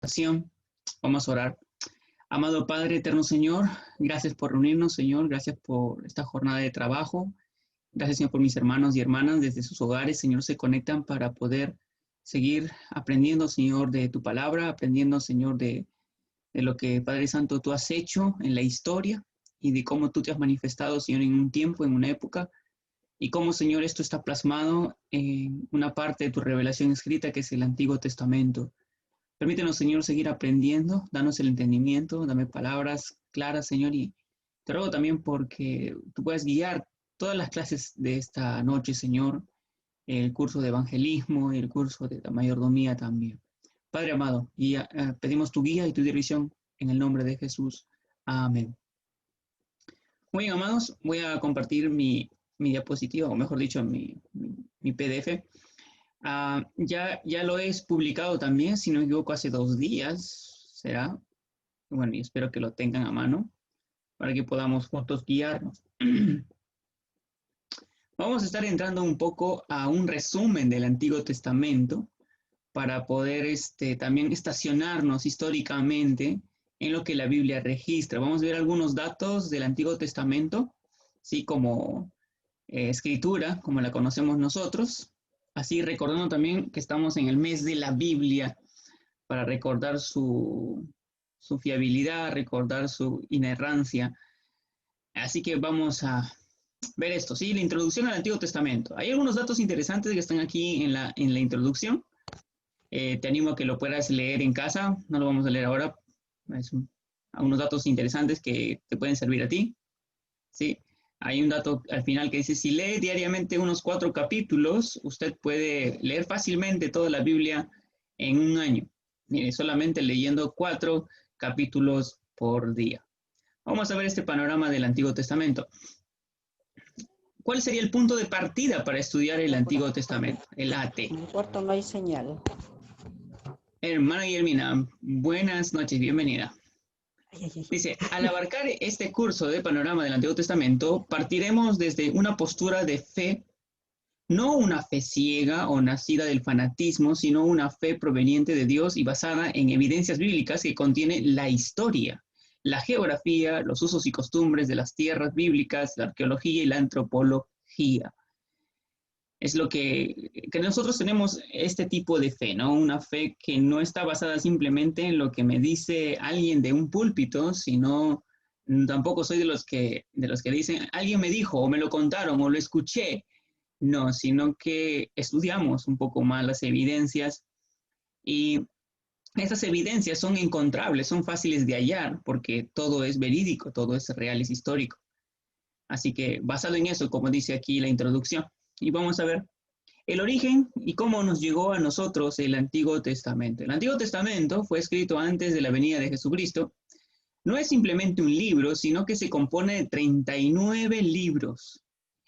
oración. Vamos a orar. Amado Padre, eterno Señor, gracias por reunirnos, Señor. Gracias por esta jornada de trabajo. Gracias, Señor, por mis hermanos y hermanas desde sus hogares, Señor, se conectan para poder seguir aprendiendo, Señor, de tu palabra, aprendiendo, Señor, de lo que, Padre Santo, tú has hecho en la historia y de cómo tú te has manifestado, Señor, en un tiempo, en una época, y cómo, Señor, esto está plasmado en una parte de tu revelación escrita, que es el Antiguo Testamento. Permítenos, Señor, seguir aprendiendo, danos el entendimiento, dame palabras claras, Señor, y te ruego también porque tú puedas guiar todas las clases de esta noche, Señor, el curso de evangelismo y el curso de la mayordomía también. Padre amado, y pedimos tu guía y tu dirección en el nombre de Jesús. Amén. Muy bien, amados, voy a compartir mi diapositiva, o mejor dicho, mi PDF. Ya lo he publicado también, si no me equivoco, hace 2 días, será. Bueno, y espero que lo tengan a mano para que podamos juntos guiarnos. Vamos a estar entrando un poco a un resumen del Antiguo Testamento para poder también estacionarnos históricamente en lo que la Biblia registra. Vamos a ver algunos datos del Antiguo Testamento, ¿sí? Como escritura, como la conocemos nosotros. Así recordando también que estamos en el mes de la Biblia para recordar su fiabilidad, recordar su inerrancia. Así que vamos a ver esto, ¿sí? La introducción al Antiguo Testamento. Hay algunos datos interesantes que están aquí en la introducción. Te animo a que lo puedas leer en casa. No lo vamos a leer ahora. Es unos datos interesantes que te pueden servir a ti, ¿sí? Hay un dato al final que dice, si lee diariamente unos 4 capítulos, usted puede leer fácilmente toda la Biblia en un año. Mire, solamente leyendo 4 capítulos por día. Vamos a ver este panorama del Antiguo Testamento. ¿Cuál sería el punto de partida para estudiar el Antiguo Testamento? El AT. En el cuarto no hay señal. Hermana Guillermina, buenas noches, bienvenida. Ay. Dice, al abarcar este curso de panorama del Antiguo Testamento, partiremos desde una postura de fe, no una fe ciega o nacida del fanatismo, sino una fe proveniente de Dios y basada en evidencias bíblicas que contiene la historia, la geografía, los usos y costumbres de las tierras bíblicas, la arqueología y la antropología. Es lo que nosotros tenemos este tipo de fe, ¿no? Una fe que no está basada simplemente en lo que me dice alguien de un púlpito, sino tampoco soy de los que dicen, alguien me dijo, o me lo contaron, o lo escuché. No, sino que estudiamos un poco más las evidencias y estas evidencias son encontrables, son fáciles de hallar, porque todo es verídico, todo es real, es histórico. Así que basado en eso, como dice aquí la introducción, y vamos a ver el origen y cómo nos llegó a nosotros el Antiguo Testamento. El Antiguo Testamento fue escrito antes de la venida de Jesucristo. No es simplemente un libro, sino que se compone de 39 libros.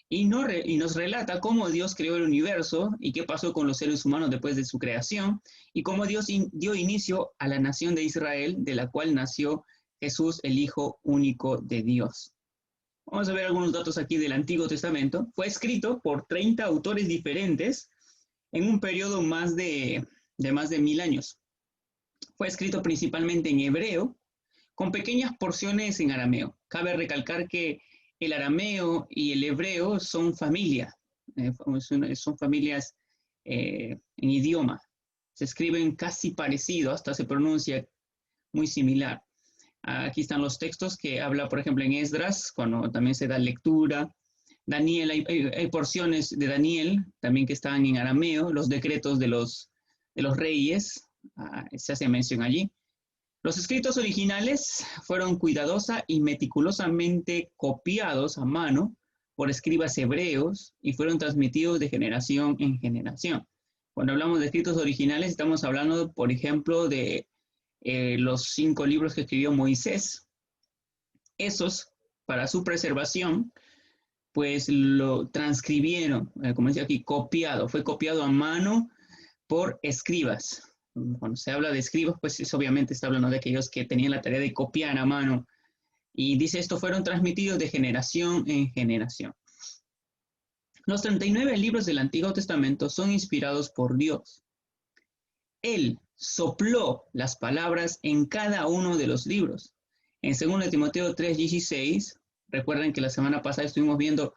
Y nos relata cómo Dios creó el universo y qué pasó con los seres humanos después de su creación y cómo Dios dio inicio a la nación de Israel, de la cual nació Jesús, el Hijo único de Dios. Vamos a ver algunos datos aquí del Antiguo Testamento. Fue escrito por 30 autores diferentes en un periodo de más de 1000 años. Fue escrito principalmente en hebreo, con pequeñas porciones en arameo. Cabe recalcar que el arameo y el hebreo son familia, son familias en idioma. Se escriben casi parecido, hasta se pronuncia muy similar. Aquí están los textos que habla, por ejemplo, en Esdras, cuando también se da lectura. Daniel, hay porciones de Daniel también que están en arameo, los decretos de los reyes, se hace mención allí. Los escritos originales fueron cuidadosa y meticulosamente copiados a mano por escribas hebreos y fueron transmitidos de generación en generación. Cuando hablamos de escritos originales, estamos hablando, por ejemplo, de los 5 libros que escribió Moisés. Esos, para su preservación, pues lo transcribieron, como dice aquí, copiado, fue copiado a mano por escribas. Cuando se habla de escribas, pues es, obviamente está hablando de aquellos que tenían la tarea de copiar a mano. Y dice, estos fueron transmitidos de generación en generación. Los 39 libros del Antiguo Testamento son inspirados por Dios. Él sopló las palabras en cada uno de los libros. En 2 Timoteo 3:16, recuerden que la semana pasada estuvimos viendo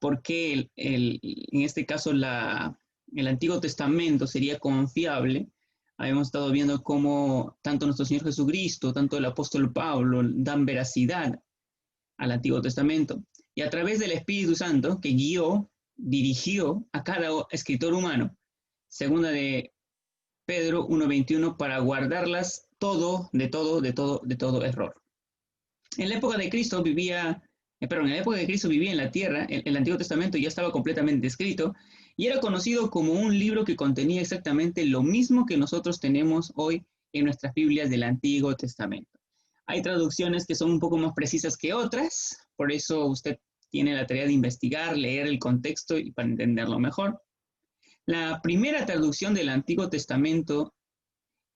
por qué en este caso el Antiguo Testamento sería confiable. Habíamos estado viendo cómo tanto nuestro Señor Jesucristo, tanto el apóstol Pablo dan veracidad al Antiguo Testamento. Y a través del Espíritu Santo que dirigió a cada escritor humano, segunda de Pedro 1:21, para guardarlas de todo error. En la época de Cristo vivía en la tierra, el Antiguo Testamento ya estaba completamente escrito y era conocido como un libro que contenía exactamente lo mismo que nosotros tenemos hoy en nuestras Biblias del Antiguo Testamento. Hay traducciones que son un poco más precisas que otras, por eso usted tiene la tarea de investigar, leer el contexto y para entenderlo mejor. La primera traducción del Antiguo Testamento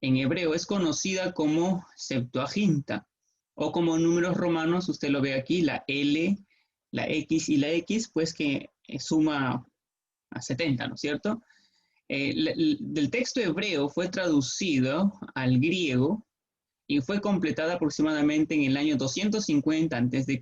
en hebreo es conocida como Septuaginta, o como números romanos, usted lo ve aquí, la L, la X y la X, pues que suma a 70, ¿no es cierto? Del texto hebreo fue traducido al griego y fue completada aproximadamente en el año 250 a.C.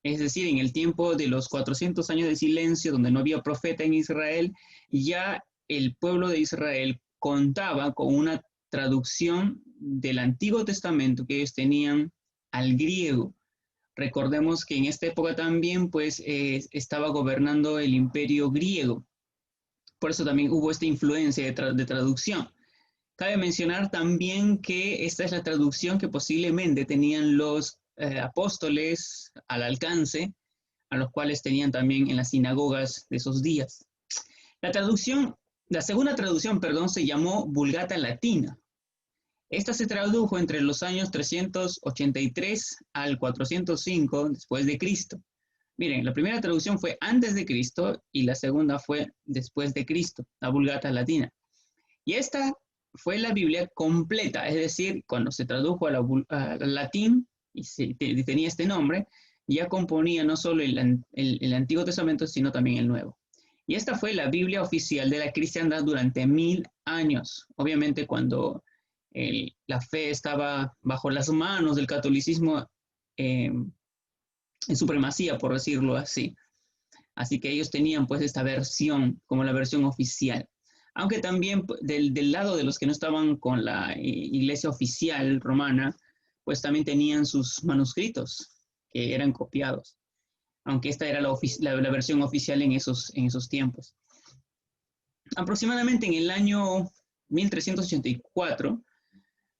Es decir, en el tiempo de los 400 años de silencio, donde no había profeta en Israel, ya el pueblo de Israel contaba con una traducción del Antiguo Testamento que ellos tenían al griego. Recordemos que en esta época también pues estaba gobernando el imperio griego. Por eso también hubo esta influencia de traducción. Cabe mencionar también que esta es la traducción que posiblemente tenían los apóstoles al alcance, a los cuales tenían también en las sinagogas de esos días. La segunda traducción, se llamó Vulgata Latina. Esta se tradujo entre los años 383 al 405 después de Cristo. Miren, la primera traducción fue antes de Cristo y la segunda fue después de Cristo, la Vulgata Latina. Y esta fue la Biblia completa, es decir, cuando se tradujo al latín y tenía este nombre, ya componía no solo el Antiguo Testamento, sino también el Nuevo. Y esta fue la Biblia oficial de la cristiandad durante 1000 años. Obviamente cuando la fe estaba bajo las manos del catolicismo en supremacía, por decirlo así. Así que ellos tenían pues esta versión como la versión oficial. Aunque también del lado de los que no estaban con la iglesia oficial romana, pues también tenían sus manuscritos que eran copiados. Aunque esta era la versión oficial en esos tiempos. Aproximadamente en el año 1384,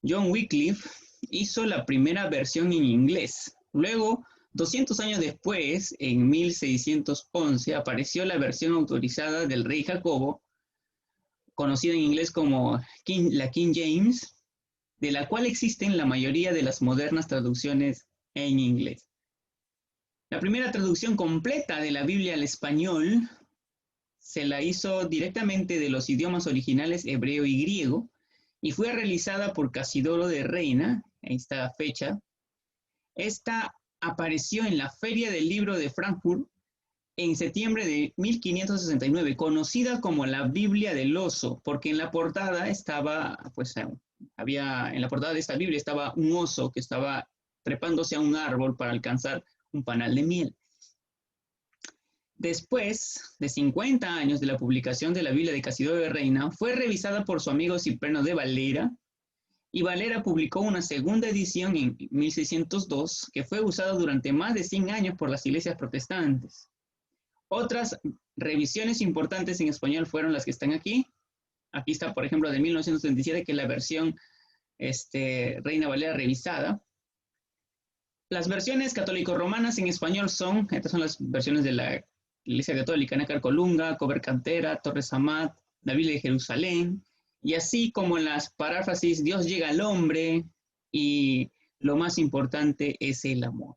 John Wycliffe hizo la primera versión en inglés. Luego, 200 años después, en 1611, apareció la versión autorizada del rey Jacobo, conocida en inglés como la King James, de la cual existen la mayoría de las modernas traducciones en inglés. La primera traducción completa de la Biblia al español se la hizo directamente de los idiomas originales hebreo y griego y fue realizada por Casidoro de Reina, en esta fecha. Esta apareció en la Feria del Libro de Frankfurt en septiembre de 1569, conocida como la Biblia del Oso, porque en la portada estaba, en la portada de esta Biblia estaba un oso que estaba trepándose a un árbol para alcanzar un panal de miel. Después de 50 años de la publicación de la Biblia de Casidoro de Reina, fue revisada por su amigo Cipriano de Valera, y Valera publicó una segunda edición en 1602, que fue usada durante más de 100 años por las iglesias protestantes. Otras revisiones importantes en español fueron las que están aquí. Aquí está, por ejemplo, de 1937, que es la versión Reina Valera revisada. Las versiones católico-romanas en español estas son las versiones de la Iglesia Católica, Nácar Colunga, Cover Cantera, Torres Amat, la Biblia de Jerusalén, y así como las paráfrasis Dios llega al hombre y lo más importante es el amor.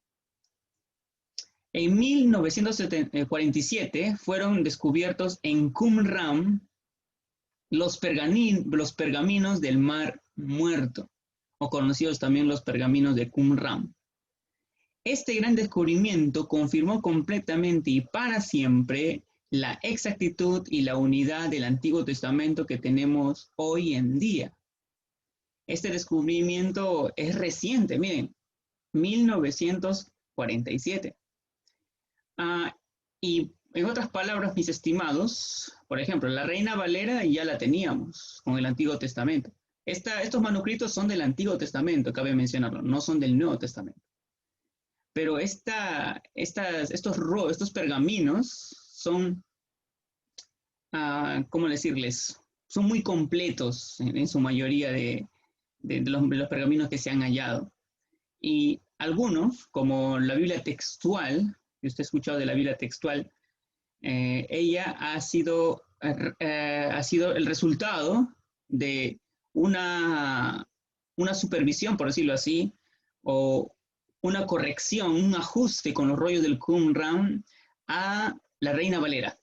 En 1947 fueron descubiertos en Qumran los pergaminos del Mar Muerto, o conocidos también los pergaminos de Qumran. Este gran descubrimiento confirmó completamente y para siempre la exactitud y la unidad del Antiguo Testamento que tenemos hoy en día. Este descubrimiento es reciente, miren, 1947. Y en otras palabras, mis estimados, por ejemplo, la Reina Valera ya la teníamos con el Antiguo Testamento. Estos manuscritos son del Antiguo Testamento, cabe mencionarlo, no son del Nuevo Testamento. Pero estos pergaminos son, ¿cómo decirles? Son muy completos en su mayoría de los pergaminos que se han hallado. Y algunos, como la Biblia textual, que usted ha escuchado de la Biblia textual, ella ha sido el resultado de una supervisión, por decirlo así, o una corrección, un ajuste con los rollos del Qumran a la Reina Valera.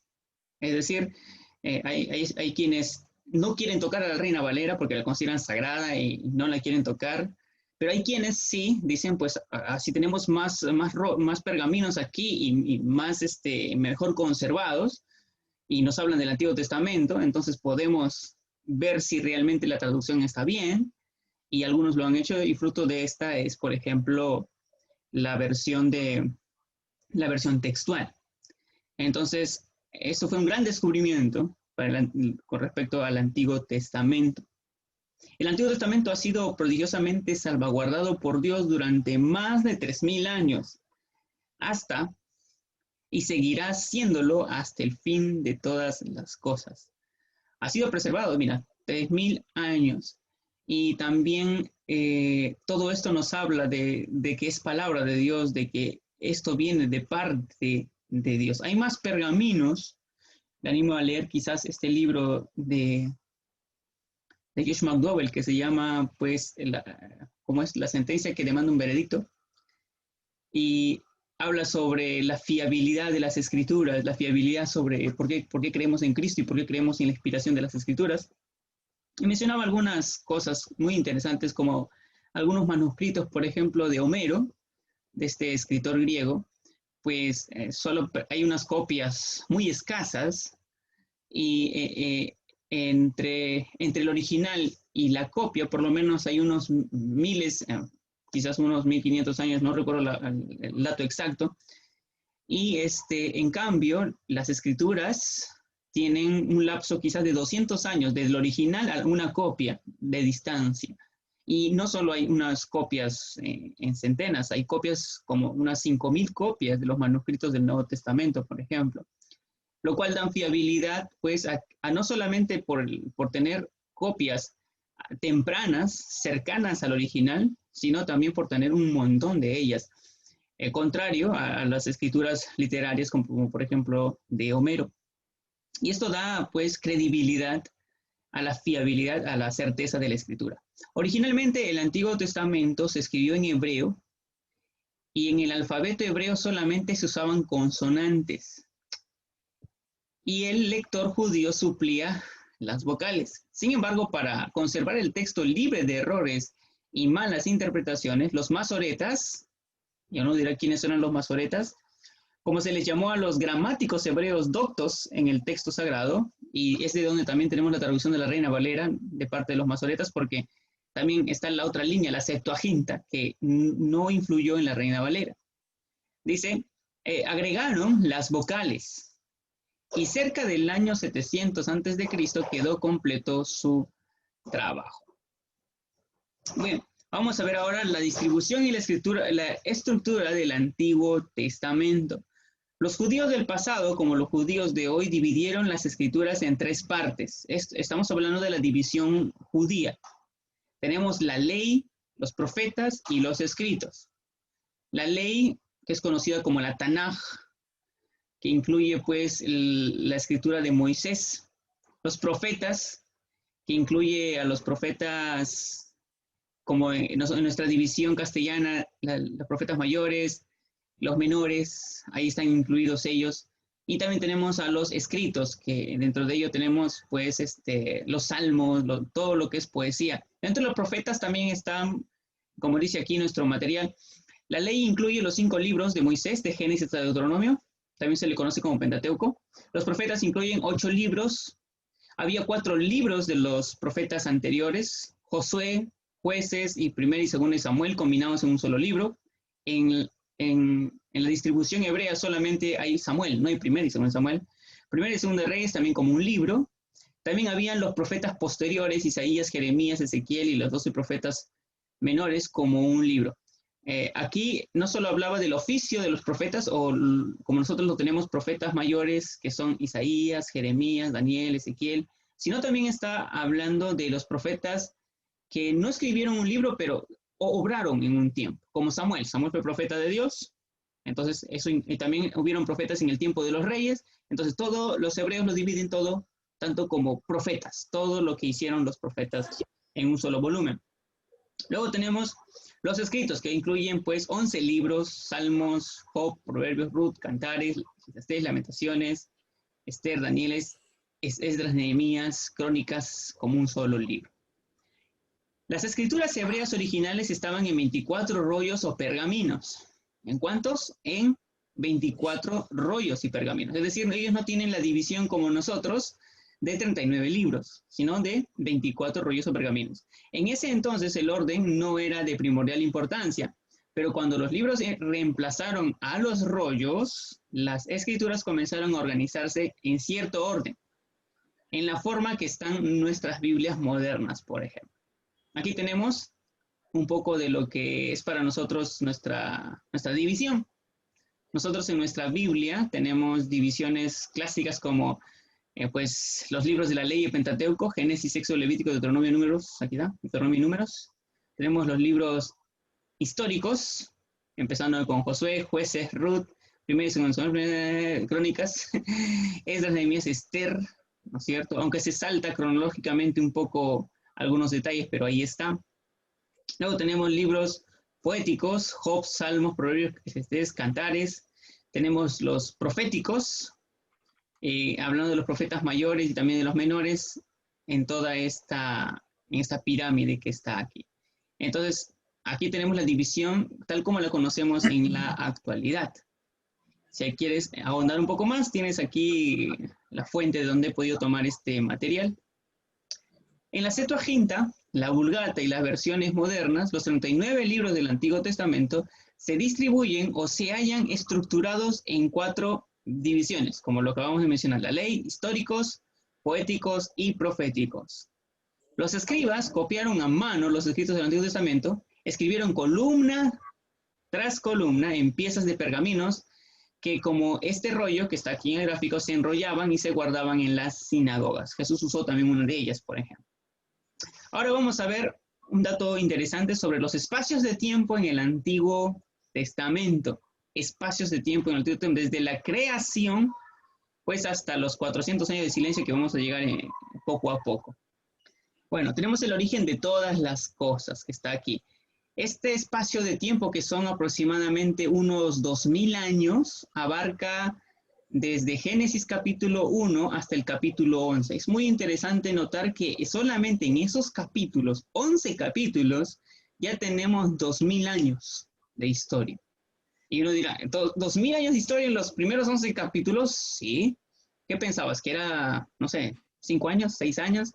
Es decir, hay quienes no quieren tocar a la Reina Valera porque la consideran sagrada y no la quieren tocar, pero hay quienes sí dicen, pues así tenemos más pergaminos aquí y más mejor conservados, y nos hablan del Antiguo Testamento, entonces podemos ver si realmente la traducción está bien, y algunos lo han hecho, y fruto de esta es, por ejemplo, la versión textual. Entonces, eso fue un gran descubrimiento con respecto al Antiguo Testamento. El Antiguo Testamento ha sido prodigiosamente salvaguardado por Dios durante más de 3000 años, y seguirá siéndolo hasta el fin de todas las cosas. Ha sido preservado, mira, 3000 años. Y también todo esto nos habla de que es palabra de Dios, de que esto viene de parte de Dios. Hay más pergaminos. Le animo a leer quizás este libro de Josh McDowell, que se llama, pues, ¿cómo es? La sentencia que demanda un veredicto. Y habla sobre la fiabilidad de las Escrituras, la fiabilidad sobre por qué creemos en Cristo y por qué creemos en la inspiración de las Escrituras. Y mencionaba algunas cosas muy interesantes, como algunos manuscritos, por ejemplo, de Homero, de este escritor griego, pues solo hay unas copias muy escasas, y entre el original y la copia, por lo menos hay unos miles, quizás unos 1500 años, no recuerdo el dato exacto, y en cambio las escrituras tienen un lapso quizás de 200 años, desde el original a una copia de distancia. Y no solo hay unas copias en centenas, hay copias como unas 5000 copias de los manuscritos del Nuevo Testamento, por ejemplo, lo cual dan fiabilidad pues a no solamente por tener copias tempranas, cercanas al original, sino también por tener un montón de ellas, contrario a las escrituras literarias como por ejemplo de Homero. Y esto da pues credibilidad a la fiabilidad, a la certeza de la escritura. Originalmente el Antiguo Testamento se escribió en hebreo, y en el alfabeto hebreo solamente se usaban consonantes, y el lector judío suplía las vocales. Sin embargo, para conservar el texto libre de errores y malas interpretaciones, los masoretas, yo no diré quiénes eran los masoretas, como se les llamó a los gramáticos hebreos doctos en el texto sagrado, y es de donde también tenemos la traducción de la Reina Valera de parte de los masoretas, porque también está en la otra línea, la Septuaginta, que no influyó en la Reina Valera. Dice, agregaron las vocales, y cerca del año 700 a.C. quedó completo su trabajo. Bien, vamos a ver ahora la distribución y la estructura del Antiguo Testamento. Los judíos del pasado, como los judíos de hoy, dividieron las escrituras en 3 partes. Estamos hablando de la división judía. Tenemos la ley, los profetas y los escritos. La ley, que es conocida como la Tanaj, que incluye pues la escritura de Moisés. Los profetas, que incluye a los profetas, como en nuestra división castellana, los profetas mayores, los menores, ahí están incluidos ellos. Y también tenemos a los escritos, que dentro de ello tenemos pues los salmos, todo lo que es poesía. Dentro de los profetas también están, como dice aquí nuestro material, la ley incluye los 5 libros de Moisés, de Génesis a Deuteronomio. también se le conoce como Pentateuco. Los profetas incluyen 8 libros. Había 4 libros de los profetas anteriores, Josué, Jueces y Primera y Segunda de Samuel, combinados en un solo libro. En la distribución hebrea solamente hay Samuel, no hay Primera y Segunda de Samuel. Primera y Segunda de Reyes también como un libro. También habían los profetas posteriores, Isaías, Jeremías, Ezequiel y los 12 profetas menores como un libro. Aquí no solo hablaba del oficio de los profetas, o como nosotros lo tenemos, profetas mayores, que son Isaías, Jeremías, Daniel, Ezequiel, sino también está hablando de los profetas que no escribieron un libro, pero obraron en un tiempo, como Samuel. Samuel fue profeta de Dios, entonces eso, y también hubieron profetas en el tiempo de los reyes, entonces todos los hebreos lo dividen todo, tanto como profetas, todo lo que hicieron los profetas en un solo volumen. Luego tenemos los escritos, que incluyen pues 11 libros: Salmos, Job, Proverbios, Ruth, Cantares, Lamentaciones, Esther, Daniel, Esdras, Nehemías, Crónicas, como un solo libro. Las escrituras hebreas originales estaban en 24 rollos o pergaminos. ¿En cuántos? En 24 rollos y pergaminos. Es decir, ellos no tienen la división como nosotros de 39 libros, sino de 24 rollos o pergaminos. En ese entonces el orden no era de primordial importancia, pero cuando los libros reemplazaron a los rollos, las escrituras comenzaron a organizarse en cierto orden, en la forma que están nuestras Biblias modernas, por ejemplo. Aquí tenemos un poco de lo que es para nosotros nuestra división. Nosotros en nuestra Biblia tenemos divisiones clásicas como pues los libros de la ley y Pentateuco, Génesis, Éxodo, Levítico, Deuteronomio, Números, aquí está, Deuteronomio y Números. Tenemos los libros históricos, empezando con Josué, Jueces, Ruth, Primera y Segunda, Crónicas, Esdras, Nehemías, Esther, ¿no es cierto? Aunque se salta cronológicamente un poco algunos detalles, pero ahí está. Luego tenemos libros poéticos, Job, Salmos, Proverbios, Cantares. Tenemos los proféticos, hablando de los profetas mayores y también de los menores, en toda esta pirámide que está aquí. Entonces, aquí tenemos la división tal como la conocemos en la actualidad. Si quieres ahondar un poco más, tienes aquí la fuente de donde he podido tomar este material. En la Septuaginta, la Vulgata y las versiones modernas, los 39 libros del Antiguo Testamento se distribuyen o se hallan estructurados en 4 divisiones, como lo acabamos de mencionar: la ley, históricos, poéticos y proféticos. Los escribas copiaron a mano los escritos del Antiguo Testamento, escribieron columna tras columna en piezas de pergaminos que, como este rollo que está aquí en el gráfico, se enrollaban y se guardaban en las sinagogas. Jesús usó también una de ellas, por ejemplo. Ahora vamos a ver un dato interesante sobre los espacios de tiempo en el Antiguo Testamento. Espacios de tiempo en el Antiguo Testamento, desde la creación, pues hasta los 400 años de silencio que vamos a llegar poco a poco. Bueno, tenemos el origen de todas las cosas que está aquí. Este espacio de tiempo, que son aproximadamente unos 2000 años, abarca desde Génesis capítulo 1 hasta el capítulo 11. Es muy interesante notar que solamente en esos capítulos, 11 capítulos, ya tenemos 2000 años de historia. Y uno dirá, ¿2000 años de historia en los primeros 11 capítulos? Sí. ¿Qué pensabas? ¿Que era, no sé, 5 años, 6 años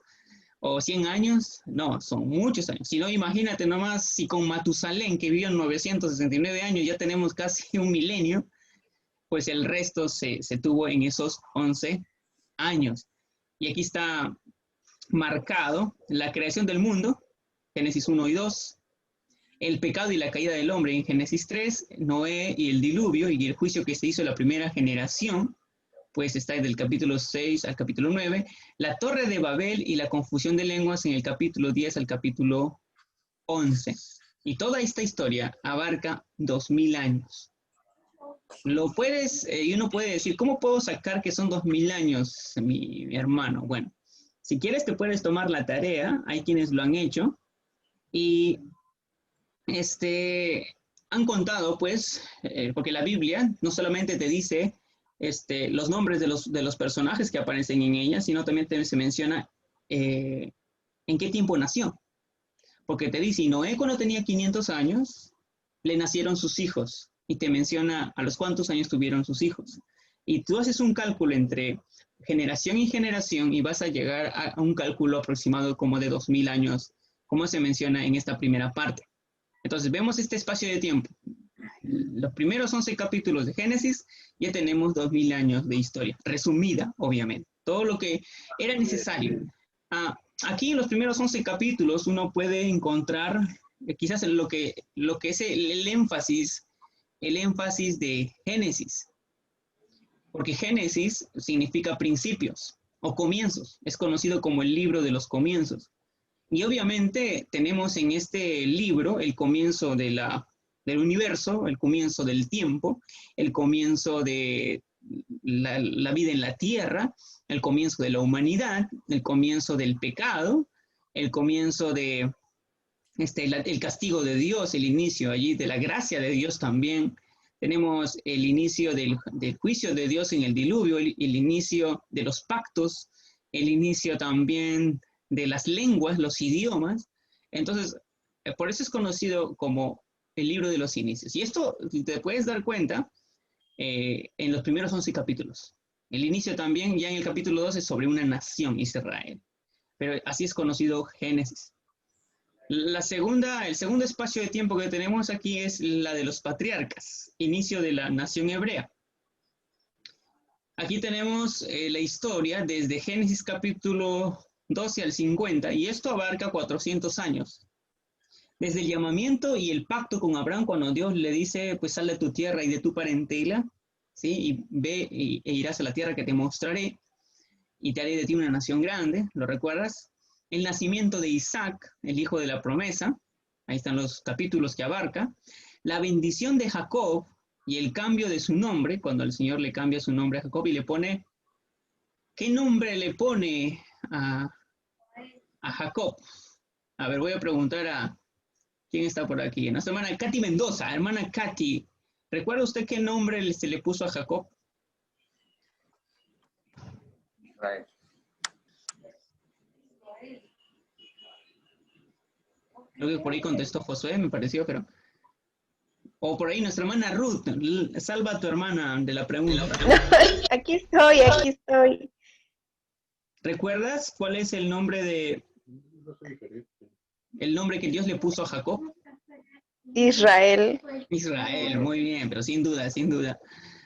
o 100 años? No, son muchos años. Si no, imagínate nomás si con Matusalén, que vivió en 969 años, ya tenemos casi un milenio, pues el resto se tuvo en esos 11 años. Y aquí está marcado la creación del mundo, Génesis 1 y 2, el pecado y la caída del hombre en Génesis 3, Noé y el diluvio y el juicio que se hizo a la primera generación, pues está del capítulo 6 al capítulo 9, la torre de Babel y la confusión de lenguas en el capítulo 10 al capítulo 11. Y toda esta historia abarca 2000 años. Y uno puede decir, ¿cómo puedo sacar que son 2000 años, mi hermano? Bueno, si quieres te puedes tomar la tarea, hay quienes lo han hecho, y han contado, pues, porque la Biblia no solamente te dice los nombres de los personajes que aparecen en ella, sino también se menciona en qué tiempo nació. Porque te dice, y Noé cuando tenía 500 años, le nacieron sus hijos. Y te menciona a los cuántos años tuvieron sus hijos. Y tú haces un cálculo entre generación y generación y vas a llegar a un cálculo aproximado como de 2000 años, como se menciona en esta primera parte. Entonces vemos este espacio de tiempo. Los primeros 11 capítulos de Génesis, ya tenemos 2000 años de historia, resumida, obviamente. Todo lo que era necesario. Aquí en los primeros 11 capítulos uno puede encontrar quizás lo que es el énfasis de Génesis. Porque Génesis significa principios o comienzos. Es conocido como el libro de los comienzos. Y obviamente tenemos en este libro el comienzo del universo, el comienzo del tiempo, el comienzo de la vida en la tierra, el comienzo de la humanidad, el comienzo del pecado, el comienzo de el castigo de Dios, el inicio allí de la gracia de Dios también. Tenemos el inicio del juicio de Dios en el diluvio, el inicio de los pactos, el inicio también de las lenguas, los idiomas. Entonces, por eso es conocido como el libro de los inicios. Y esto, si te puedes dar cuenta, en los primeros 11 capítulos. El inicio también, ya en el capítulo 12, sobre una nación, Israel. Pero así es conocido Génesis. El segundo espacio de tiempo que tenemos aquí es la de los patriarcas, inicio de la nación hebrea. Aquí tenemos la historia desde Génesis capítulo 12 al 50, y esto abarca 400 años. Desde el llamamiento y el pacto con Abraham, cuando Dios le dice, pues sal de tu tierra y de tu parentela, ¿sí? Y ve e irás a la tierra que te mostraré, y te haré de ti una nación grande, ¿lo recuerdas? El nacimiento de Isaac, el hijo de la promesa, ahí están los capítulos que abarca. La bendición de Jacob y el cambio de su nombre, cuando el Señor le cambia su nombre a Jacob y le pone, ¿qué nombre le pone a Jacob? A ver, voy a preguntar a, ¿quién está por aquí? Nuestra hermana Katy Mendoza. Hermana Katy, ¿recuerda usted qué nombre se le puso a Jacob? Israel. Creo que por ahí contestó Josué, me pareció, pero... O por ahí nuestra hermana Ruth. Salva a tu hermana de la pregunta. Aquí estoy. ¿Recuerdas cuál es el nombre que Dios le puso a Jacob? Israel. Israel, muy bien, pero sin duda, sin duda.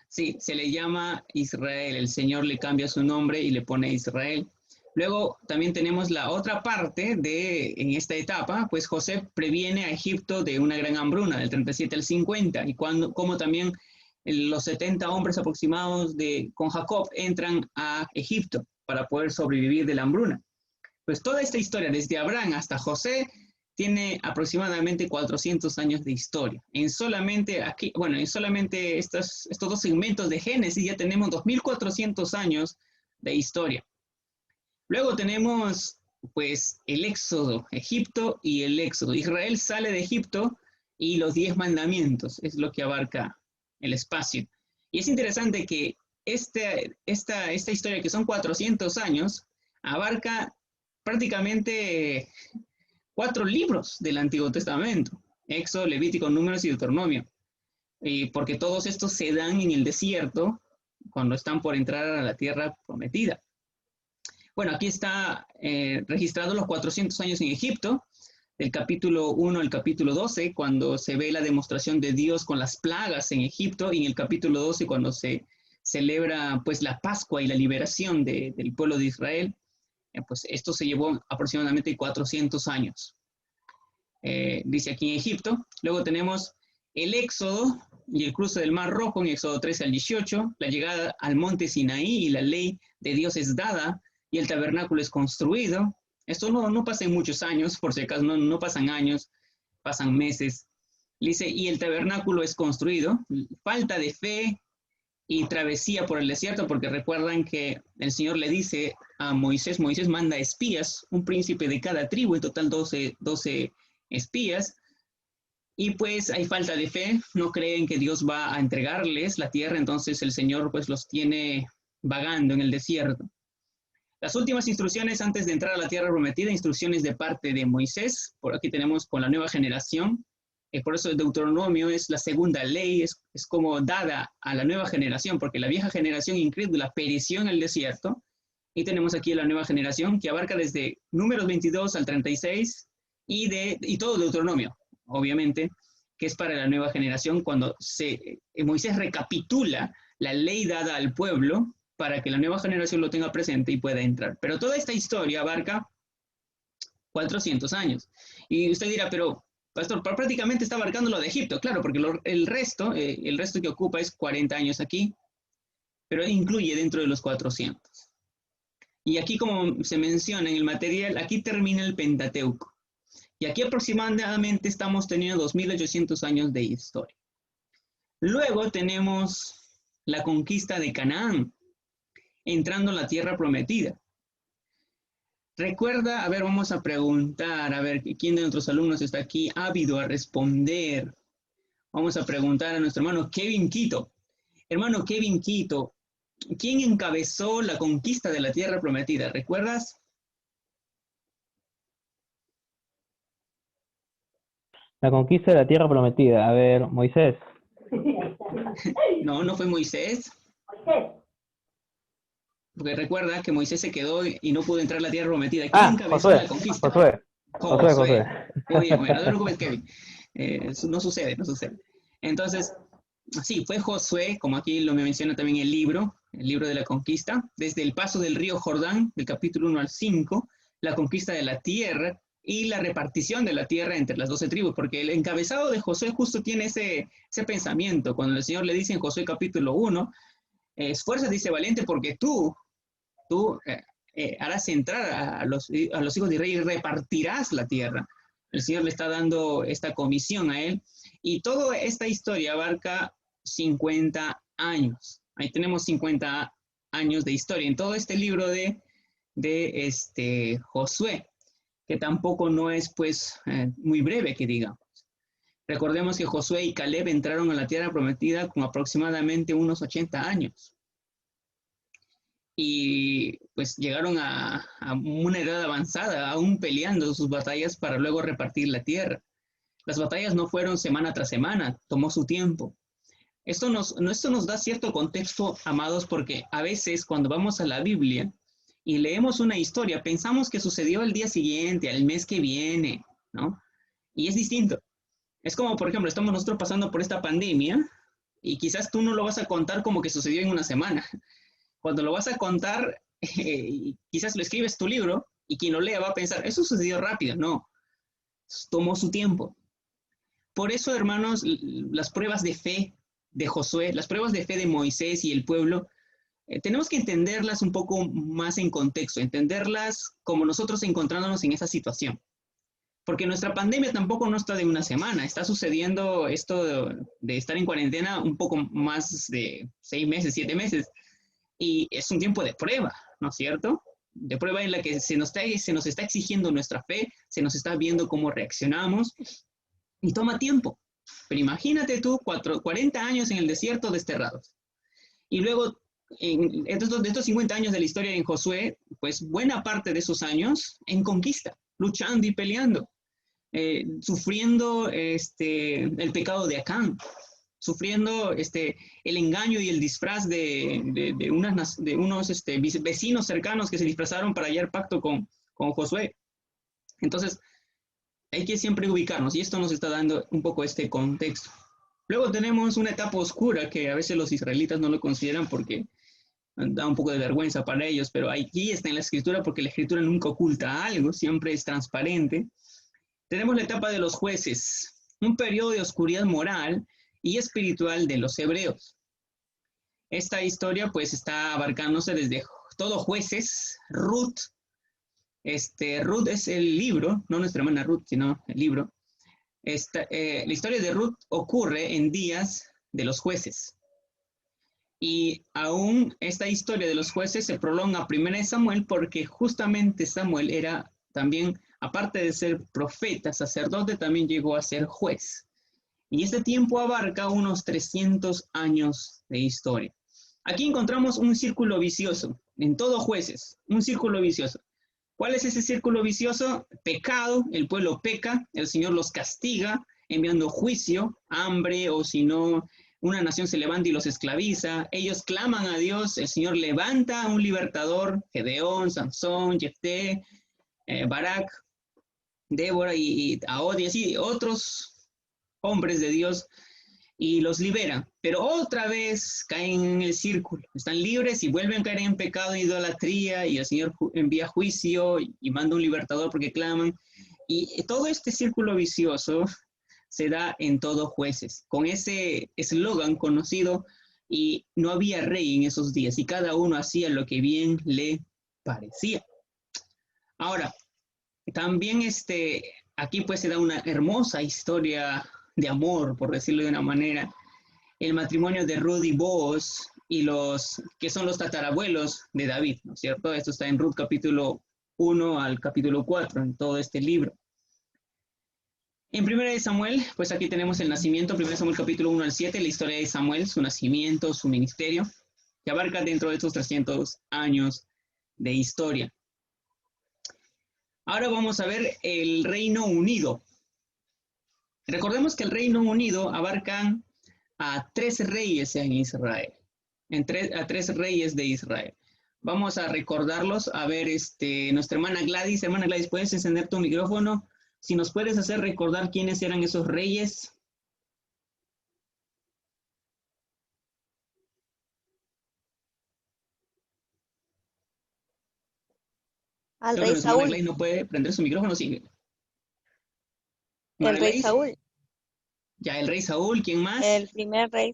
Sí, se le llama Israel. El Señor le cambia su nombre y le pone Israel. Luego también tenemos la otra parte en esta etapa, pues José previene a Egipto de una gran hambruna, del 37 al 50, y como también los 70 hombres aproximados con Jacob entran a Egipto para poder sobrevivir de la hambruna. Pues toda esta historia, desde Abraham hasta José, tiene aproximadamente 400 años de historia. En solamente estos dos segmentos de Génesis ya tenemos 2400 años de historia. Luego tenemos, pues, el Éxodo, Egipto y el Éxodo. Israel sale de Egipto y los 10 mandamientos es lo que abarca el espacio. Y es interesante que esta historia, que son 400 años, abarca prácticamente 4 libros del Antiguo Testamento: Éxodo, Levítico, Números y Deuteronomio. Porque todos estos se dan en el desierto cuando están por entrar a la tierra prometida. Bueno, aquí está registrado los 400 años en Egipto, del capítulo 1 al capítulo 12, cuando se ve la demostración de Dios con las plagas en Egipto, y en el capítulo 12, cuando se celebra pues la Pascua y la liberación del pueblo de Israel. Pues esto se llevó aproximadamente 400 años. Dice aquí en Egipto. Luego tenemos el Éxodo y el cruce del Mar Rojo en Éxodo 13 al 18, la llegada al monte Sinaí y la ley de Dios es dada, y el tabernáculo es construido. Esto no pasa en muchos años, por si acaso, no pasan años, pasan meses. Dice, y el tabernáculo es construido. Falta de fe y travesía por el desierto, porque recuerdan que el Señor le dice a Moisés manda espías, un príncipe de cada tribu, en total 12 espías. Y pues hay falta de fe, no creen que Dios va a entregarles la tierra, entonces el Señor pues los tiene vagando en el desierto. Las últimas instrucciones antes de entrar a la tierra prometida, instrucciones de parte de Moisés. Por aquí tenemos con la nueva generación, Por eso el Deuteronomio es la segunda ley, es como dada a la nueva generación, porque la vieja generación incrédula pereció en el desierto, y tenemos aquí la nueva generación que abarca desde Números 22 al 36 y todo Deuteronomio, obviamente, que es para la nueva generación cuando Moisés recapitula la ley dada al pueblo para que la nueva generación lo tenga presente y pueda entrar. Pero toda esta historia abarca 400 años. Y usted dirá, pero pastor, prácticamente está abarcando lo de Egipto, claro, porque el resto que ocupa es 40 años aquí, pero incluye dentro de los 400. Y aquí, como se menciona en el material, aquí termina el Pentateuco. Y aquí aproximadamente estamos teniendo 2800 años de historia. Luego tenemos la conquista de Canaán, entrando a la tierra prometida. Recuerda, a ver, vamos a preguntar, a ver, ¿quién de nuestros alumnos está aquí ávido a responder? Vamos a preguntar a nuestro hermano Kevin Quito. Hermano Kevin Quito, ¿quién encabezó la conquista de la tierra prometida? ¿Recuerdas? La conquista de la tierra prometida. A ver, Moisés. No, no fue Moisés. Porque recuerda que Moisés se quedó y no pudo entrar a la tierra prometida. ¿Quién encabezó la conquista? Josué. Muy bien, bueno, no te preocupes, Kevin. No sucede. Entonces, sí, fue Josué, como aquí lo menciona también el libro de la conquista, desde el paso del río Jordán, del capítulo 1 al 5, la conquista de la tierra y la repartición de la tierra entre las 12 tribus, porque el encabezado de Josué justo tiene ese pensamiento. Cuando el Señor le dice en Josué capítulo 1, esfuérzate, dice valiente, porque tú harás entrar a los hijos de Israel y repartirás la tierra. El Señor le está dando esta comisión a él, y toda esta historia abarca 50 años. Ahí tenemos 50 años de historia en todo este libro de Josué, que tampoco no es pues muy breve, que digamos. Recordemos que Josué y Caleb entraron a la tierra prometida con aproximadamente unos 80 años. Y pues llegaron a una edad avanzada, aún peleando sus batallas para luego repartir la tierra. Las batallas no fueron semana tras semana, tomó su tiempo. Esto nos da cierto contexto, amados, porque a veces cuando vamos a la Biblia y leemos una historia, pensamos que sucedió al día siguiente, al mes que viene, ¿no? Y es distinto. Es como, por ejemplo, estamos nosotros pasando por esta pandemia y quizás tú no lo vas a contar como que sucedió en una semana. Cuando lo vas a contar, quizás lo escribes tu libro y quien lo lea va a pensar, eso sucedió rápido. No, tomó su tiempo. Por eso, hermanos, las pruebas de fe de Josué, las pruebas de fe de Moisés y el pueblo, tenemos que entenderlas un poco más en contexto, entenderlas como nosotros encontrándonos en esa situación. Porque nuestra pandemia tampoco no está de una semana, está sucediendo esto de estar en cuarentena un poco más de 6 meses, 7 meses. Y es un tiempo de prueba, ¿no es cierto? De prueba en la que se nos está exigiendo nuestra fe, se nos está viendo cómo reaccionamos, y toma tiempo. Pero imagínate tú, 40 años en el desierto desterrados. Y luego, de estos 50 años de la historia en Josué, pues buena parte de esos años en conquista, luchando y peleando, sufriendo el pecado de Acán, sufriendo el engaño y el disfraz de unos vecinos cercanos que se disfrazaron para hallar pacto con Josué. Entonces, hay que siempre ubicarnos, y esto nos está dando un poco este contexto. Luego tenemos una etapa oscura que a veces los israelitas no lo consideran porque da un poco de vergüenza para ellos, pero aquí está en la escritura porque la escritura nunca oculta algo, siempre es transparente. Tenemos la etapa de los jueces, un periodo de oscuridad moral y espiritual de los hebreos. Esta historia pues está abarcándose desde todo Jueces, Ruth. Ruth es el libro, no nuestra hermana Ruth, sino el libro. La historia de Ruth ocurre en días de los jueces. Y aún esta historia de los jueces se prolonga a 1 Samuel porque justamente Samuel era también, aparte de ser profeta, sacerdote, también llegó a ser juez. Y este tiempo abarca unos 300 años de historia. Aquí encontramos un círculo vicioso, en todo Jueces, un círculo vicioso. ¿Cuál es ese círculo vicioso? Pecado, el pueblo peca, el Señor los castiga, enviando juicio, hambre, o si no, una nación se levanta y los esclaviza. Ellos claman a Dios, el Señor levanta a un libertador, Gedeón, Sansón, Jefté, Barak, Débora y Ahod y así, otros hombres de Dios, y los libera. Pero otra vez caen en el círculo, están libres y vuelven a caer en pecado e idolatría, y el Señor envía juicio y manda un libertador porque claman. Y todo este círculo vicioso se da en todos Jueces, con ese eslogan conocido, y no había rey en esos días, y cada uno hacía lo que bien le parecía. Ahora, también aquí pues se da una hermosa historia de amor, por decirlo de una manera, el matrimonio de Ruth y Booz, y los que son los tatarabuelos de David, ¿no es cierto? Esto está en Ruth capítulo 1 al capítulo 4, en todo este libro. En 1 Samuel, pues aquí tenemos el nacimiento, 1 Samuel capítulo 1 al 7, la historia de Samuel, su nacimiento, su ministerio, que abarca dentro de estos 300 años de historia. Ahora vamos a ver el Reino Unido. Recordemos que el Reino Unido abarca a 3 reyes en Israel, a 3 reyes de Israel. Vamos a recordarlos. A ver, nuestra hermana Gladys, ¿puedes encender tu micrófono? Si nos puedes hacer recordar quiénes eran esos reyes. Al Creo que rey nuestra hermana Saúl. Gladys no puede prender su micrófono, sí. El rey Gladys, Saúl. ya, el rey Saúl, ¿quién más? El primer rey.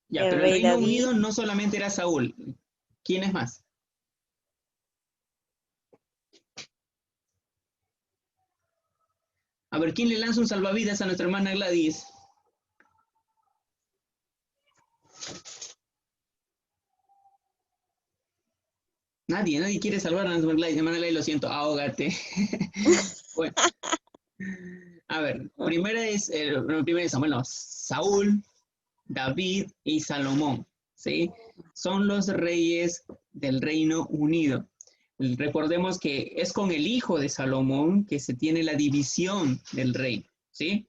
Ya, El pero el rey Reino David. Unido no solamente era Saúl. ¿Quién es más? A ver, ¿quién le lanza un salvavidas a nuestra hermana Gladys? Nadie quiere salvar a nuestra Gladys. Hermana Gladys, lo siento, ahógate. Bueno, a ver, primera es Samuel, no, Saúl, David y Salomón, ¿sí? Son los reyes del Reino Unido. Recordemos que es con el hijo de Salomón que se tiene la división del reino, ¿sí?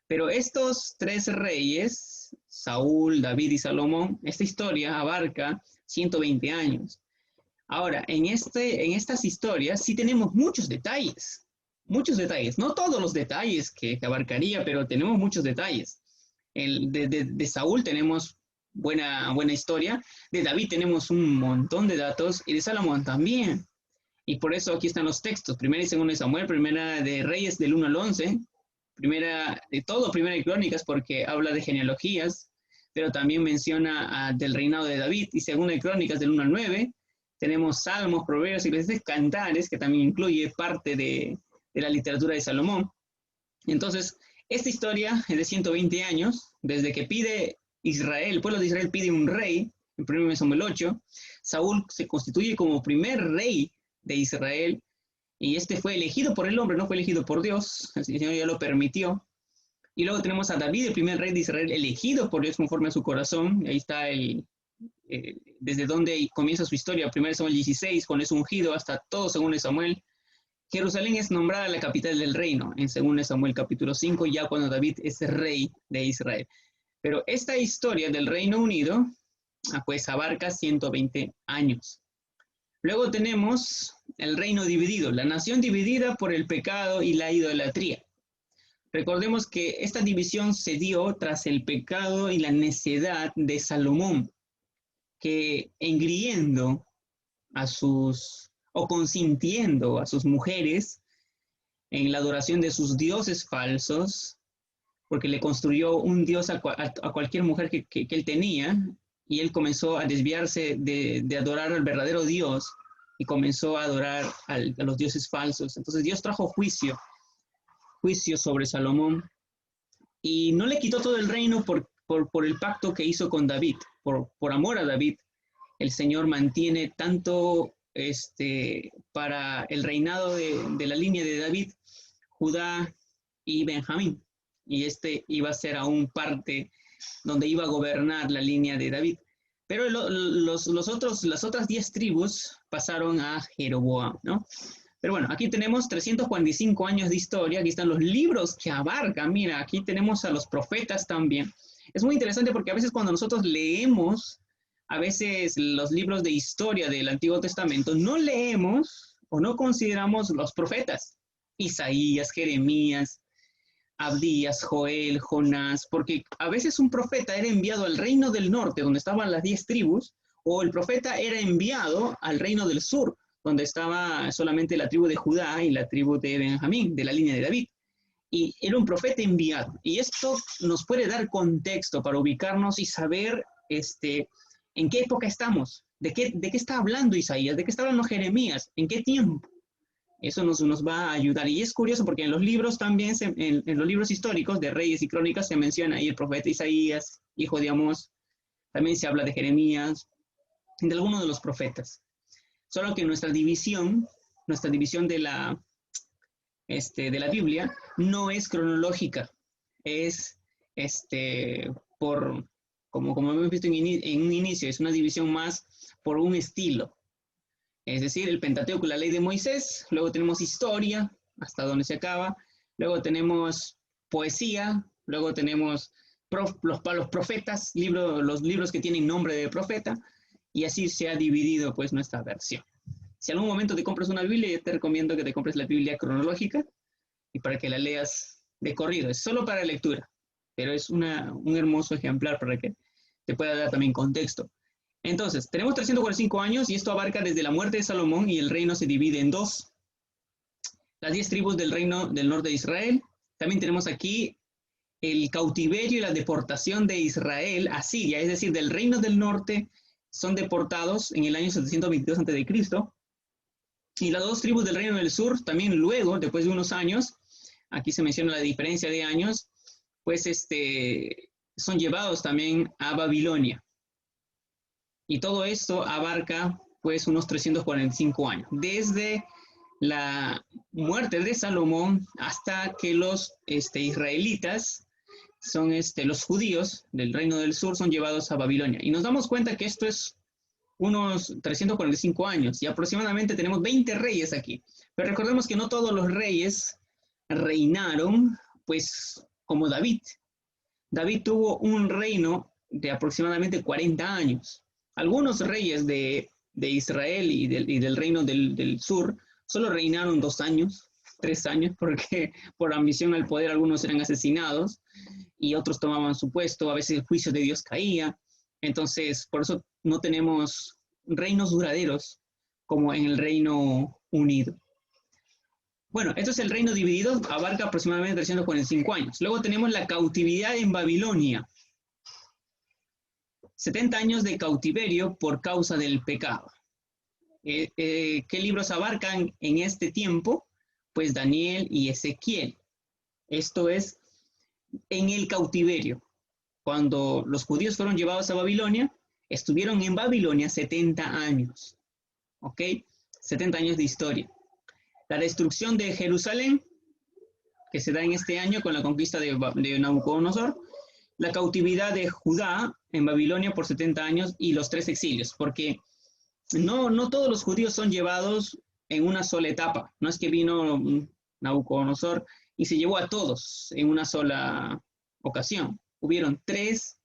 Pero estos 3 reyes, Saúl, David y Salomón, esta historia abarca 120 años. Ahora, en estas historias sí tenemos muchos detalles, no todos los detalles que abarcaría, pero tenemos muchos detalles. De Saúl tenemos buena historia, de David tenemos un montón de datos, y de Salomón también. Y por eso aquí están los textos, 1 y 2 de Samuel, 1 de Reyes del 1 al 11, primera de Crónicas porque habla de genealogías, pero también menciona del reinado de David, y 2 de Crónicas del 1 al 9, tenemos Salmos, Proverbios, y Cantares, que también incluye parte de la literatura de Salomón. Entonces, esta historia es de 120 años, desde que pide Israel, el pueblo de Israel pide un rey, en 1 Samuel 8, Saúl se constituye como primer rey de Israel, y fue elegido por el hombre, no fue elegido por Dios, el Señor ya lo permitió. Y luego tenemos a David, el primer rey de Israel, elegido por Dios conforme a su corazón, y ahí está desde donde comienza su historia, 1 Samuel 16, cuando es ungido, hasta todo 2 Samuel. Jerusalén es nombrada la capital del reino, en 2 Samuel capítulo 5, ya cuando David es rey de Israel. Pero esta historia del Reino Unido, pues abarca 120 años. Luego tenemos el reino dividido, la nación dividida por el pecado y la idolatría. Recordemos que esta división se dio tras el pecado y la necedad de Salomón, que engriendo o consintiendo a sus mujeres en la adoración de sus dioses falsos, porque le construyó un dios a cualquier mujer que él tenía, y él comenzó a desviarse de adorar al verdadero Dios y comenzó a adorar a los dioses falsos. Entonces Dios trajo juicio sobre Salomón, y no le quitó todo el reino por el pacto que hizo con David. Por amor a David, el Señor mantiene tanto para el reinado de la línea de David, Judá y Benjamín. Y iba a ser aún parte donde iba a gobernar la línea de David. Pero las otras 10 tribus pasaron a Jeroboam, ¿no? Pero bueno, aquí tenemos 345 años de historia, aquí están los libros que abarcan, mira, aquí tenemos a los profetas también. Es muy interesante porque a veces cuando nosotros leemos, a veces los libros de historia del Antiguo Testamento, no leemos o no consideramos los profetas, Isaías, Jeremías, Abdías, Joel, Jonás, porque a veces un profeta era enviado al reino del norte, donde estaban las 10 tribus, o el profeta era enviado al reino del sur, donde estaba solamente la tribu de Judá y la tribu de Benjamín, de la línea de David. Y era un profeta enviado. Y esto nos puede dar contexto para ubicarnos y saber en qué época estamos, de qué está hablando Isaías, de qué está hablando Jeremías, en qué tiempo. Eso nos va a ayudar. Y es curioso porque en los libros también, en los libros históricos de Reyes y Crónicas se menciona ahí el profeta Isaías, hijo de Amós. También se habla de Jeremías, de algunos de los profetas. Solo que nuestra división de la Biblia no es cronológica, es como hemos visto en un inicio, es una división más por un estilo. Es decir, el Pentateuco, la ley de Moisés, luego tenemos historia, hasta donde se acaba, luego tenemos poesía, luego tenemos los profetas, los libros que tienen nombre de profeta, y así se ha dividido pues nuestra versión. Si en algún momento te compras una Biblia, yo te recomiendo que te compres la Biblia cronológica y para que la leas de corrido. Es solo para lectura, pero es un hermoso ejemplar para que te pueda dar también contexto. Entonces, tenemos 345 años y esto abarca desde la muerte de Salomón y el reino se divide en dos. Las 10 tribus del reino del norte de Israel. También tenemos aquí el cautiverio y la deportación de Israel a Siria, es decir, del reino del norte son deportados en el año 722 a.C. Y las 2 tribus del reino del sur, también luego, después de unos años, aquí se menciona la diferencia de años, pues son llevados también a Babilonia. Y todo esto abarca pues unos 345 años, desde la muerte de Salomón hasta que los israelitas, son los judíos del reino del sur, son llevados a Babilonia. Y nos damos cuenta que esto es unos 345 años y aproximadamente tenemos 20 reyes aquí. Pero recordemos que no todos los reyes reinaron pues como David. David tuvo un reino de aproximadamente 40 años. Algunos reyes de Israel y del reino del sur solo reinaron 2 años, 3 años, porque por ambición al poder algunos eran asesinados y otros tomaban su puesto, a veces el juicio de Dios caía. Entonces, por eso no tenemos reinos duraderos como en el Reino Unido. Bueno, esto es el reino dividido, abarca aproximadamente 345 años. Luego tenemos la cautividad en Babilonia. 70 años de cautiverio por causa del pecado. ¿Qué libros abarcan en este tiempo? Pues Daniel y Ezequiel. Esto es en el cautiverio. Cuando los judíos fueron llevados a Babilonia, estuvieron en Babilonia 70 años. ¿Ok? 70 años de historia. La destrucción de Jerusalén, que se da en este año con la conquista de Nabucodonosor. La cautividad de Judá en Babilonia por 70 años y los 3 exilios, porque no todos los judíos son llevados en una sola etapa. No es que vino Nabucodonosor y se llevó a todos en una sola ocasión. Hubieron tres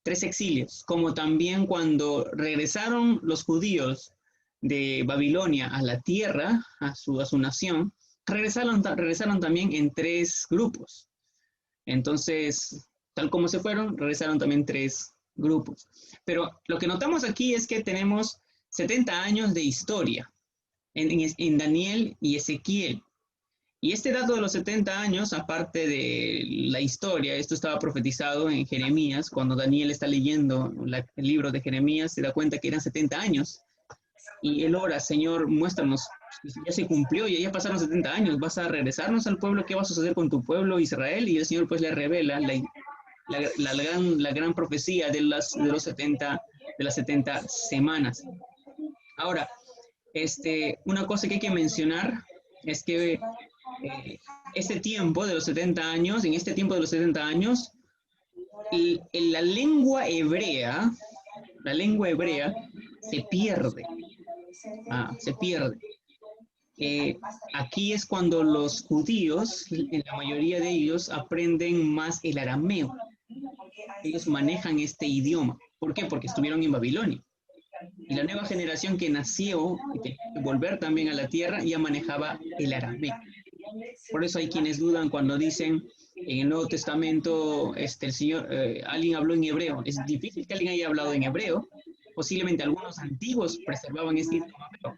exilios, como también cuando regresaron los judíos de Babilonia a la tierra, a su nación, regresaron también en 3 grupos. Entonces, tal como se fueron, regresaron también 3 grupos. Pero lo que notamos aquí es que tenemos 70 años de historia en Daniel y Ezequiel. Y este dato de los 70 años, aparte de la historia, esto estaba profetizado en Jeremías, cuando Daniel está leyendo el libro de Jeremías, se da cuenta que eran 70 años. Y él ora, Señor, muéstranos, ya se cumplió y ya pasaron 70 años, ¿vas a regresarnos al pueblo? ¿Qué va a suceder con tu pueblo Israel? Y el Señor pues le revela la gran profecía de las 70 semanas. Ahora, una cosa que hay que mencionar es que este tiempo de los 70 años, en este tiempo de los 70 años, la lengua hebrea se pierde. Se pierde. Aquí es cuando los judíos, en la mayoría de ellos, aprenden más el arameo. Ellos manejan este idioma. ¿Por qué? Porque estuvieron en Babilonia. Y la nueva generación que nació y tenía que volver también a la tierra ya manejaba el arameo. Por eso hay quienes dudan cuando dicen en el Nuevo Testamento el Señor, alguien habló en hebreo. Es difícil que alguien haya hablado en hebreo. Posiblemente algunos antiguos preservaban este idioma, pero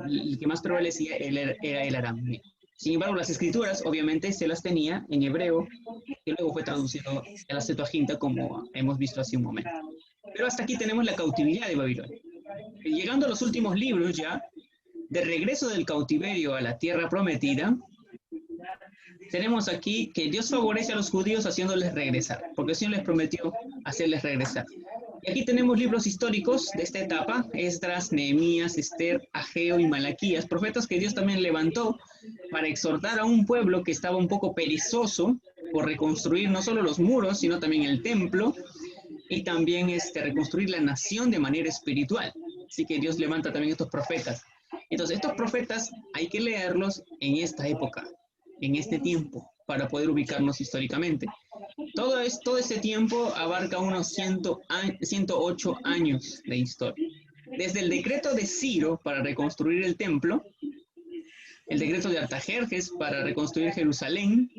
el que más prevalecía era el arameo. Sin embargo, las escrituras obviamente se las tenía en hebreo, que luego fue traducido a la Septuaginta, como hemos visto hace un momento. Pero hasta aquí tenemos la cautividad de Babilonia. Llegando a los últimos libros ya, de regreso del cautiverio a la tierra prometida, tenemos aquí que Dios favorece a los judíos haciéndoles regresar, porque el Señor les prometió hacerles regresar. Y aquí tenemos libros históricos de esta etapa: Esdras, Nehemías, Esther, Ageo y Malaquías, profetas que Dios también levantó para exhortar a un pueblo que estaba un poco perezoso por reconstruir no solo los muros, sino también el templo, y también reconstruir la nación de manera espiritual. Así que Dios levanta también estos profetas. Entonces, estos profetas hay que leerlos en esta época, en este tiempo, para poder ubicarnos históricamente. Todo este tiempo abarca unos 108 años de historia. Desde el decreto de Ciro para reconstruir el templo, el decreto de Artajerjes para reconstruir Jerusalén,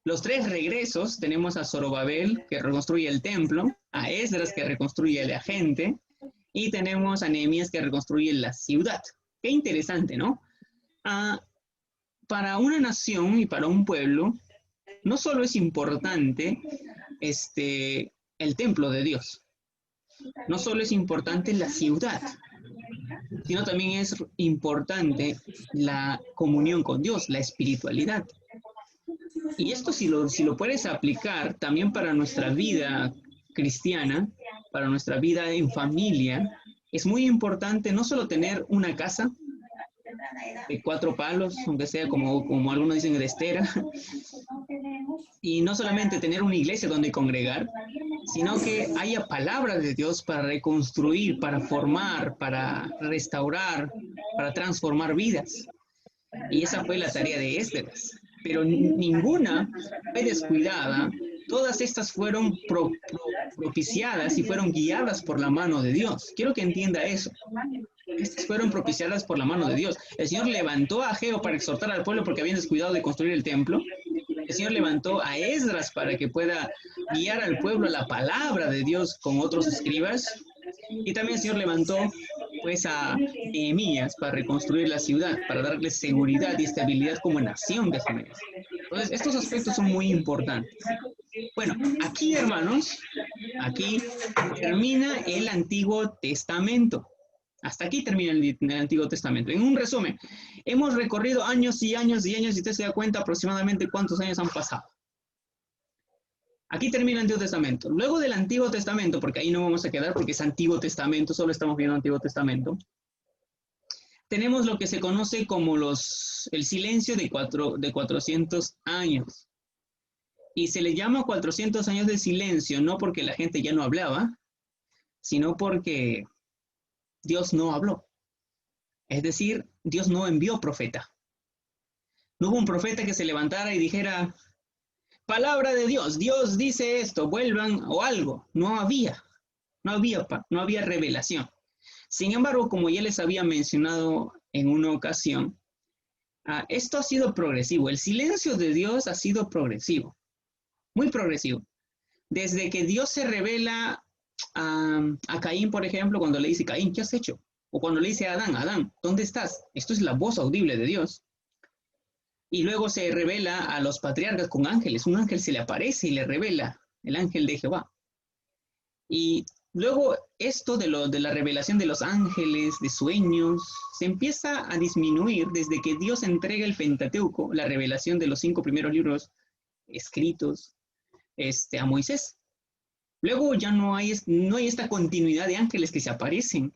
los 3 regresos, tenemos a Zorobabel, que reconstruye el templo, a Esdras, que reconstruye la gente, y tenemos a Nehemías, que reconstruye la ciudad. Qué interesante, ¿no? Para una nación y para un pueblo, no solo es importante el templo de Dios, no solo es importante la ciudad, sino también es importante la comunión con Dios, la espiritualidad. Y esto si lo puedes aplicar también para nuestra vida cristiana, para nuestra vida en familia, es muy importante no solo tener una casa de 4 palos, aunque sea como algunos dicen de estera, y no solamente tener una iglesia donde congregar, sino que haya palabra de Dios para reconstruir, para formar, para restaurar, para transformar vidas. Y esa fue la tarea de Esdras. Pero ninguna fue descuidada. Todas estas fueron propiciadas y fueron guiadas por la mano de Dios. Quiero que entienda eso. Estas fueron propiciadas por la mano de Dios. El Señor levantó a Ageo para exhortar al pueblo porque habían descuidado de construir el templo. El Señor levantó a Esdras para que pueda guiar al pueblo a la palabra de Dios con otros escribas. Y también el Señor levantó pues a Nehemías para reconstruir la ciudad, para darle seguridad y estabilidad como nación de Judea. Entonces, estos aspectos son muy importantes. Bueno, aquí, hermanos, aquí termina el Antiguo Testamento. Hasta aquí termina el Antiguo Testamento. En un resumen, hemos recorrido años y años y años, y usted se da cuenta aproximadamente cuántos años han pasado. Aquí termina el Antiguo Testamento. Luego del Antiguo Testamento, porque ahí no vamos a quedar porque es Antiguo Testamento, solo estamos viendo Antiguo Testamento, tenemos lo que se conoce como el silencio de 400 años. Y se le llama 400 años de silencio, no porque la gente ya no hablaba, sino porque Dios no habló. Es decir, Dios no envió profeta. No hubo un profeta que se levantara y dijera: palabra de Dios, Dios dice esto, vuelvan, o algo. No había revelación. Sin embargo, como ya les había mencionado en una ocasión, esto ha sido progresivo. El silencio de Dios ha sido progresivo, muy progresivo. Desde que Dios se revela a Caín, por ejemplo, cuando le dice: Caín, ¿qué has hecho? O cuando le dice a Adán: Adán, ¿dónde estás? Esto es la voz audible de Dios. Y luego se revela a los patriarcas con ángeles. Un ángel se le aparece y le revela, el ángel de Jehová. Y luego esto de la revelación de los ángeles, de sueños, se empieza a disminuir desde que Dios entrega el Pentateuco, la revelación de los 5 primeros libros escritos a Moisés. Luego ya no hay esta continuidad de ángeles que se aparecen,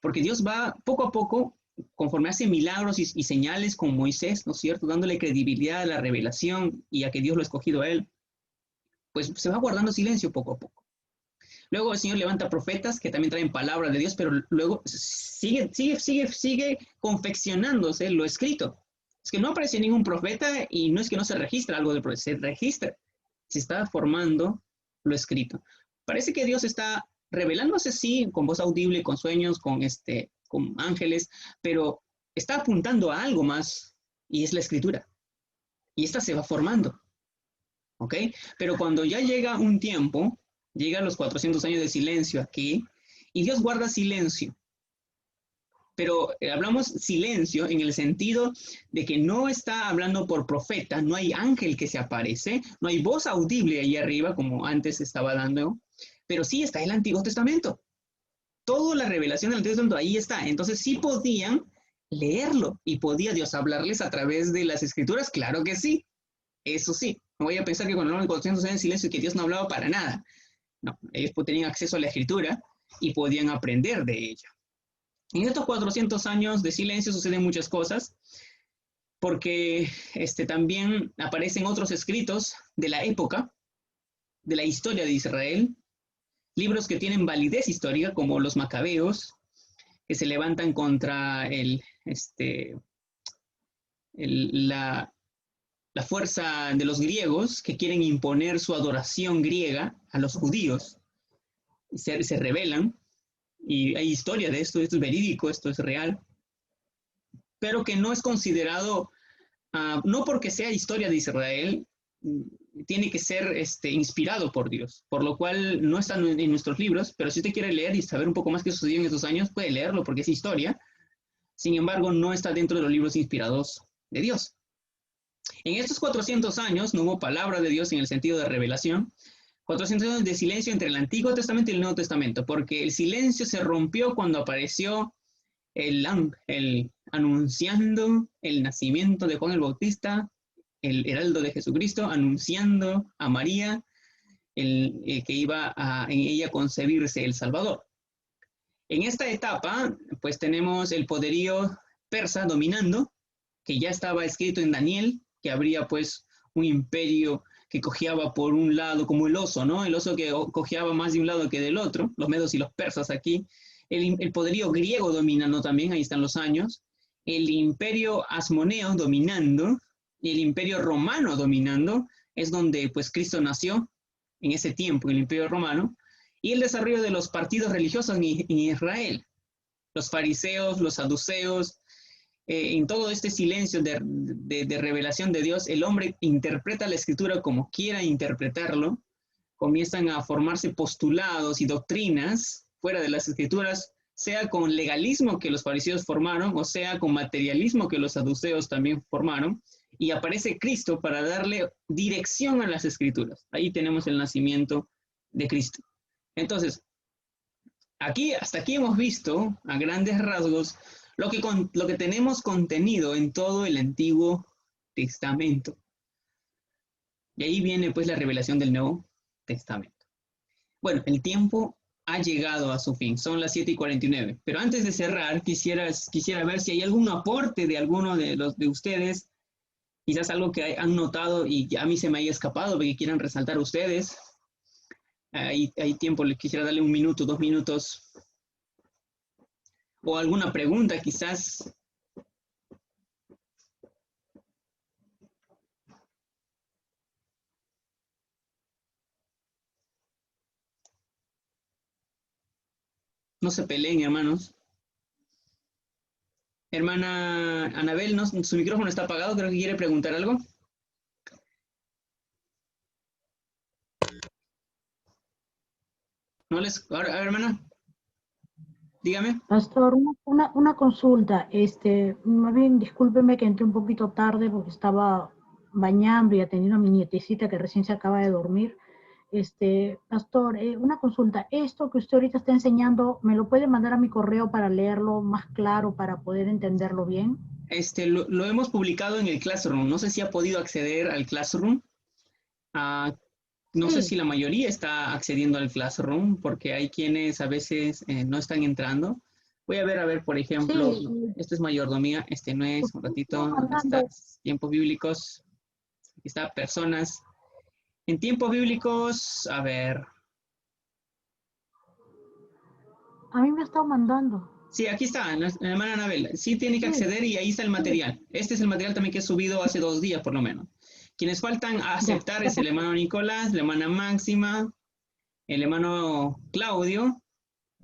porque Dios va poco a poco, conforme hace milagros y señales con Moisés, ¿no es cierto?, dándole credibilidad a la revelación y a que Dios lo ha escogido a él, pues se va guardando silencio poco a poco. Luego el Señor levanta profetas que también traen palabra de Dios, pero luego sigue confeccionándose lo escrito. Es que no aparece ningún profeta y no es que no se registra algo del profeta, se registra. Se está formando lo escrito. Parece que Dios está revelándose, sí, con voz audible, con sueños, con ángeles, pero está apuntando a algo más y es la escritura. Y esta se va formando. ¿Ok? Pero cuando ya llega un tiempo, llegan los 400 años de silencio aquí, y Dios guarda silencio. Pero hablamos silencio en el sentido de que no está hablando por profeta, no hay ángel que se aparece, no hay voz audible ahí arriba como antes estaba dando, pero sí está el Antiguo Testamento. Toda la revelación del Antiguo Testamento ahí está. Entonces sí podían leerlo y podía Dios hablarles a través de las Escrituras, claro que sí. Eso sí, no voy a pensar que cuando hablamos de 400 años de silencio que Dios no hablaba para nada. No, ellos tenían acceso a la Escritura y podían aprender de ella. En estos 400 años de silencio suceden muchas cosas, porque también aparecen otros escritos de la época, de la historia de Israel, libros que tienen validez histórica, como los Macabeos, que se levantan contra la fuerza de los griegos, que quieren imponer su adoración griega a los judíos. Se rebelan, y hay historia de esto es verídico, esto es real, pero que no es considerado, no porque sea historia de Israel, tiene que ser inspirado por Dios, por lo cual no está en nuestros libros, pero si usted quiere leer y saber un poco más qué sucedió en estos años, puede leerlo porque es historia. Sin embargo, no está dentro de los libros inspirados de Dios. En estos 400 años no hubo palabra de Dios en el sentido de revelación. 400 años de silencio entre el Antiguo Testamento y el Nuevo Testamento, porque el silencio se rompió cuando apareció el anunciando el nacimiento de Juan el Bautista, el heraldo de Jesucristo, anunciando a María que iba en ella concebirse el Salvador. En esta etapa, pues tenemos el poderío persa dominando, que ya estaba escrito en Daniel, que habría pues un imperio que cojeaba por un lado como el oso, ¿no? El oso que cojeaba más de un lado que del otro, los medos y los persas aquí. El poderío griego dominando también, ahí están los años. El imperio asmoneo dominando, y el imperio romano dominando, es donde pues Cristo nació en ese tiempo, el imperio romano, y el desarrollo de los partidos religiosos en Israel. Los fariseos, los saduceos, en todo este silencio de revelación de Dios, el hombre interpreta la escritura como quiera interpretarlo, comienzan a formarse postulados y doctrinas fuera de las escrituras, sea con legalismo que los fariseos formaron, o sea con materialismo que los saduceos también formaron, y aparece Cristo para darle dirección a las escrituras. Ahí tenemos el nacimiento de Cristo. Entonces, hasta aquí hemos visto a grandes rasgos lo que tenemos contenido en todo el Antiguo Testamento. Y ahí viene pues la revelación del Nuevo Testamento. Bueno, el tiempo ha llegado a su fin, son las 7:49. Pero antes de cerrar, quisiera ver si hay algún aporte de alguno de ustedes, quizás algo que han notado y a mí se me haya escapado, porque quieran resaltar ustedes. Hay tiempo, les quisiera darle 1 minuto, 2 minutos. O alguna pregunta, quizás. No se peleen, hermanos. Hermana Anabel, ¿no? Su micrófono está apagado, creo que quiere preguntar algo. No les... A ver, hermana. Dígame. Pastor, una consulta. Más bien, discúlpeme que entré un poquito tarde porque estaba bañando y atendiendo a mi nietecita que recién se acaba de dormir. Pastor, una consulta. Esto que usted ahorita está enseñando, ¿me lo puede mandar a mi correo para leerlo más claro, para poder entenderlo bien? Lo hemos publicado en el Classroom. No sé si ha podido acceder al Classroom. No sé si la mayoría está accediendo al Classroom, porque hay quienes a veces no están entrando. Voy a ver, por ejemplo, Sí. Esto es mayordomía, no es, un ratito, está tiempos bíblicos, aquí está personas. En tiempos bíblicos, a ver, A mí me ha estado mandando. Sí, aquí está, la hermana Anabel. Sí tiene que Sí. acceder y ahí está el material. Este es el material también que he subido hace 2 días, por lo menos. Quienes faltan a aceptar es el hermano Nicolás, la hermana Máxima, el hermano Claudio.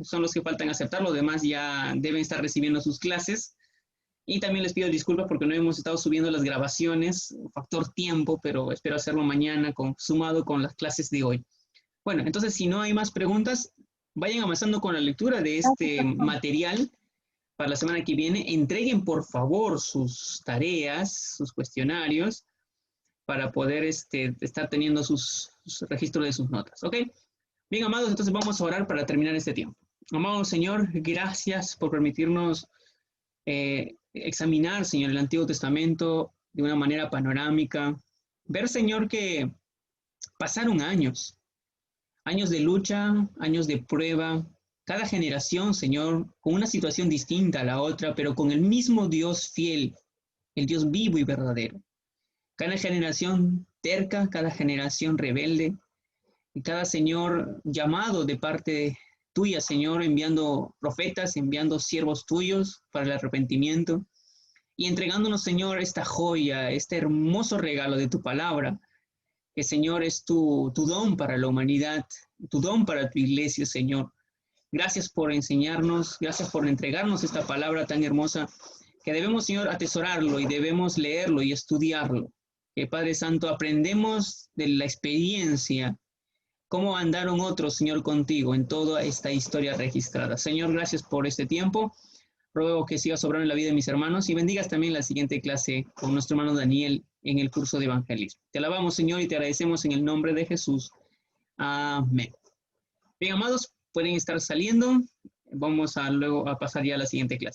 Son los que faltan aceptar. Los demás ya deben estar recibiendo sus clases. Y también les pido disculpas porque no hemos estado subiendo las grabaciones, factor tiempo, pero espero hacerlo mañana sumado con las clases de hoy. Bueno, entonces si no hay más preguntas, vayan avanzando con la lectura de este material para la semana que viene. Entreguen por favor sus tareas, sus cuestionarios, para poder estar teniendo sus registros de sus notas, ¿ok? Bien, amados, entonces vamos a orar para terminar este tiempo. Amado Señor, gracias por permitirnos examinar, Señor, el Antiguo Testamento de una manera panorámica. Ver, Señor, que pasaron años de lucha, años de prueba, cada generación, Señor, con una situación distinta a la otra, pero con el mismo Dios fiel, el Dios vivo y verdadero. Cada generación terca, cada generación rebelde, y cada Señor llamado de parte tuya, Señor, enviando profetas, enviando siervos tuyos para el arrepentimiento y entregándonos, Señor, esta joya, este hermoso regalo de tu palabra, que, Señor, es tu don para la humanidad, tu don para tu iglesia, Señor. Gracias por enseñarnos, gracias por entregarnos esta palabra tan hermosa, que debemos, Señor, atesorarlo y debemos leerlo y estudiarlo. Que, Padre Santo, aprendemos de la experiencia, cómo andaron otros, Señor, contigo en toda esta historia registrada. Señor, gracias por este tiempo. Ruego que sigas obrando en la vida de mis hermanos y bendigas también la siguiente clase con nuestro hermano Daniel en el curso de evangelismo. Te alabamos, Señor, y te agradecemos en el nombre de Jesús. Amén. Bien, amados, pueden estar saliendo. Vamos luego a pasar ya a la siguiente clase.